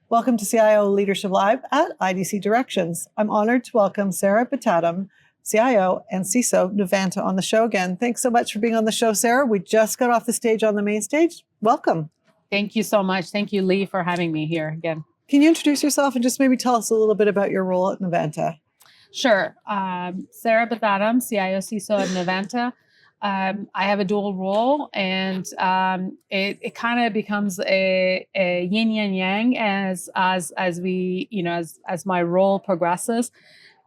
Welcome to CIO Leadership Live at IDC Directions. I'm honored to welcome Sarah Betadam, CIO and CISO Novanta, on the show again. Thanks so much for being on the show, Sarah. We just got off the stage on the main stage. Welcome. Thank you so much. Thank you, Lee, for having me here again. Can you introduce yourself and just maybe tell us a little bit about your role at Novanta? Sure. Sarah Betadam, CIO CISO at Novanta. I have a dual role, and it kind of becomes a yin and yang as we, as my role progresses.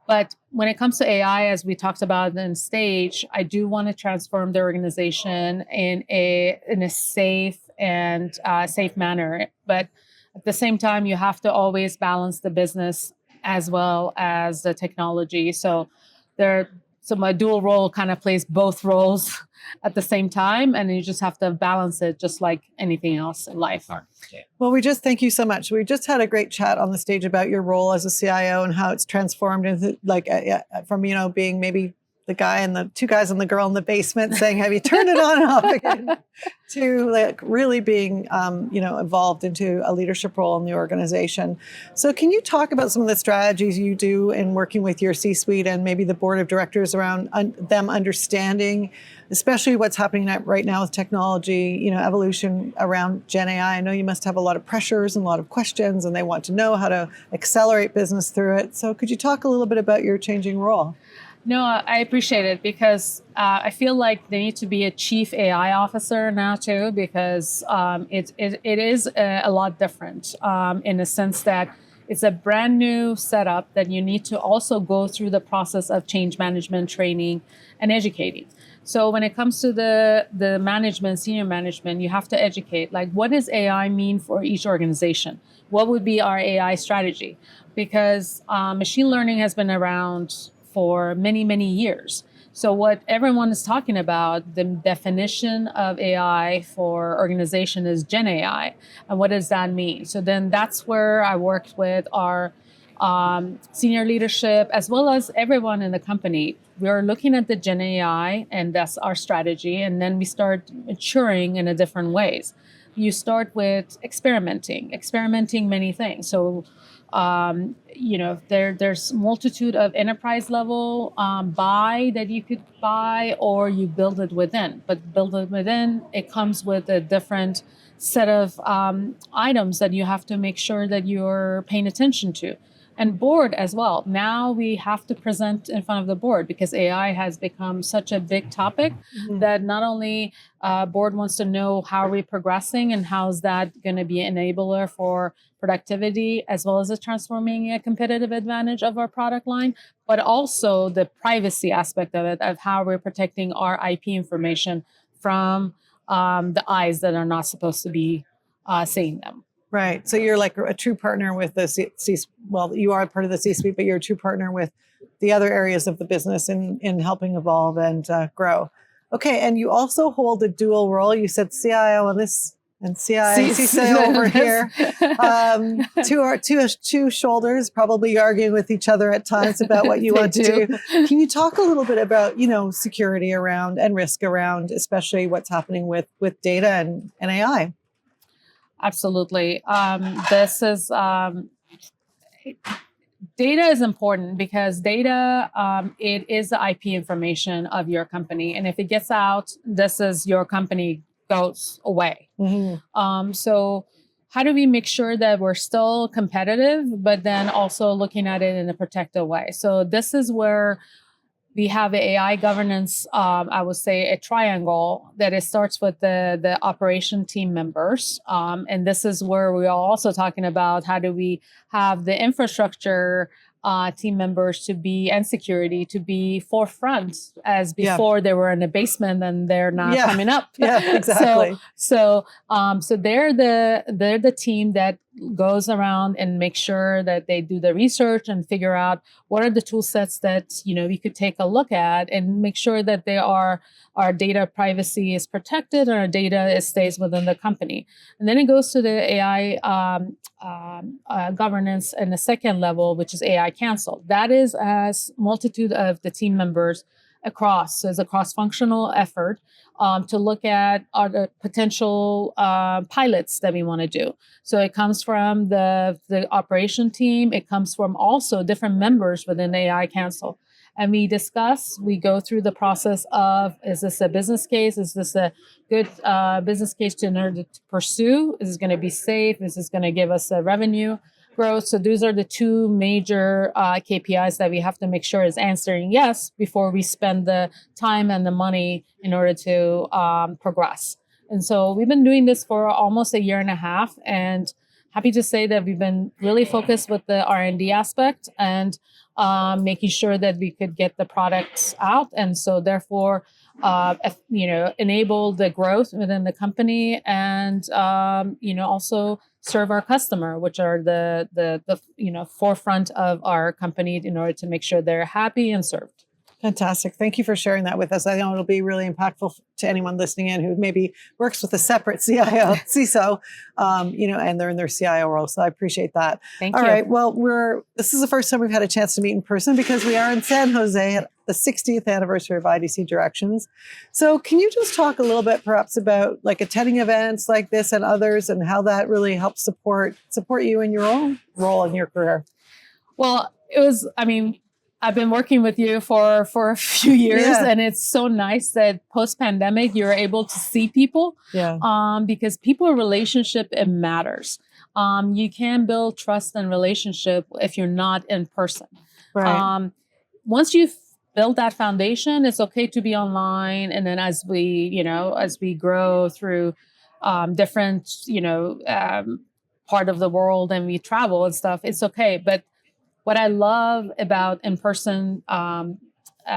But when it comes to AI, as we talked about on stage, I do want to transform the organization in a safe and safe manner. But at the same time, you have to always balance the business as well as the technology. So my dual role kind of plays both roles at the same time, and you just have to balance it just like anything else in life. Well, we just thank you so much. We just had a great chat on the stage about your role as a CIO and how it's transformed into from being maybe the guy and the two guys and the girl in the basement saying, have you turned it on and off again, to really being, evolved into a leadership role in the organization. So can you talk about some of the strategies you do in working with your C-suite and maybe the board of directors around them understanding, especially what's happening right now with technology, evolution around Gen AI? I know you must have a lot of pressures and a lot of questions, and they want to know how to accelerate business through it. So could you talk a little bit about your changing role? No, I appreciate it, because I feel like there needs to be a chief AI officer now too, because it is a lot different in the sense that it's a brand new setup that you need to also go through the process of change management, training, and educating. So when it comes to the management, senior management, you have to educate, like, what does AI mean for each organization? What would be our AI strategy? Because machine learning has been around for many, many years. So what everyone is talking about, the definition of AI for organization is Gen AI. And what does that mean? So then that's where I worked with our senior leadership, as well as everyone in the company. We're looking at the Gen AI, and that's our strategy. And then we start maturing in a different ways. You start with experimenting many things. So there's multitude of enterprise level buy that you could buy, or you build it within. But build it within, it comes with a different set of items that you have to make sure that you're paying attention to. And board as well. Now we have to present in front of the board, because AI has become such a big topic that not only board wants to know how are we progressing and how's that going to be an enabler for productivity, as well as transforming a competitive advantage of our product line, but also the privacy aspect of it, of how we're protecting our IP information from the eyes that are not supposed to be seeing them. Right. So you're like a true partner with the well, you are part of the C-suite, but you're a true partner with the other areas of the business in helping evolve and grow. Okay. And you also hold a dual role. You said CIO on this and CISO over here. Two shoulders, probably arguing with each other at times about what you want to do. Can you talk a little bit about, security around and risk around, especially what's happening with data and AI? Absolutely. This is data is important, because data, it is the IP information of your company. And if it gets out, your company goes away. So how do we make sure that we're still competitive, but then also looking at it in a protective way? So this is where we have the AI governance, I would say a triangle that it starts with the operation team members. And this is where we are also talking about how do we have the infrastructure team members to be, and security to be forefront, as before they were in the basement and they're not coming up. Yeah, exactly. So they're the team that goes around and make sure that they do the research and figure out what are the tool sets that we could take a look at and make sure that our data privacy is protected and our data stays within the company. And then it goes to the AI governance in the second level, which is AI AI Council. That is a multitude of the team members across. So it's a cross-functional effort to look at the potential pilots that we want to do. So it comes from the operation team. It comes from also different members within the AI Council. And we discuss, we go through the process of, is this a business case? Is this a good business case to pursue? Is this going to be safe? Is this going to give us a revenue growth? So those are the two major KPIs that we have to make sure is answering yes before we spend the time and the money in order to progress. And so we've been doing this for almost a year and a half, and happy to say that we've been really focused with the R&D aspect and making sure that we could get the products out. And so therefore, enable the growth within the company and, also serve our customer, which are the forefront of our company in order to make sure they're happy and served. Fantastic. Thank you for sharing that with us. I know it'll be really impactful to anyone listening in who maybe works with a separate CIO, CISO, and they're in their CIO role. So I appreciate that. Thank you. All right. Well, this is the first time we've had a chance to meet in person because we are in San Jose at the 60th anniversary of IDC Directions. So can you just talk a little bit perhaps about like attending events like this and others and how that really helps support you in your own role in your career? Well, I've been working with you for a few years, and it's so nice that post-pandemic you're able to see people. Because people relationship, it matters. You can build trust and relationship if you're not in person. Right. Once you've built that foundation, it's okay to be online. And then as we grow through different, part of the world and we travel and stuff, it's okay. But what I love about in-person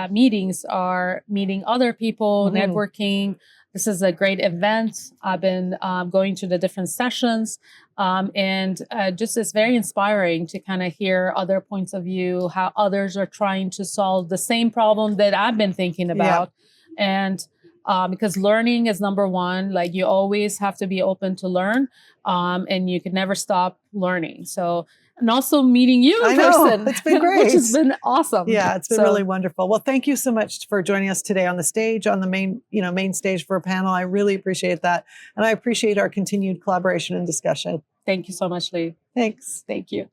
meetings are meeting other people, networking. This is a great event. I've been going to the different sessions, and just it's very inspiring to kind of hear other points of view, how others are trying to solve the same problem that I've been thinking about. And because learning is number one, like you always have to be open to learn, and you can never stop learning. So, and also meeting you in person. It's been great. Which has been awesome. Yeah, it's been really wonderful. Well, thank you so much for joining us today on the stage, on the main stage for a panel. I really appreciate that. And I appreciate our continued collaboration and discussion. Thank you so much, Lee. Thanks. Thank you.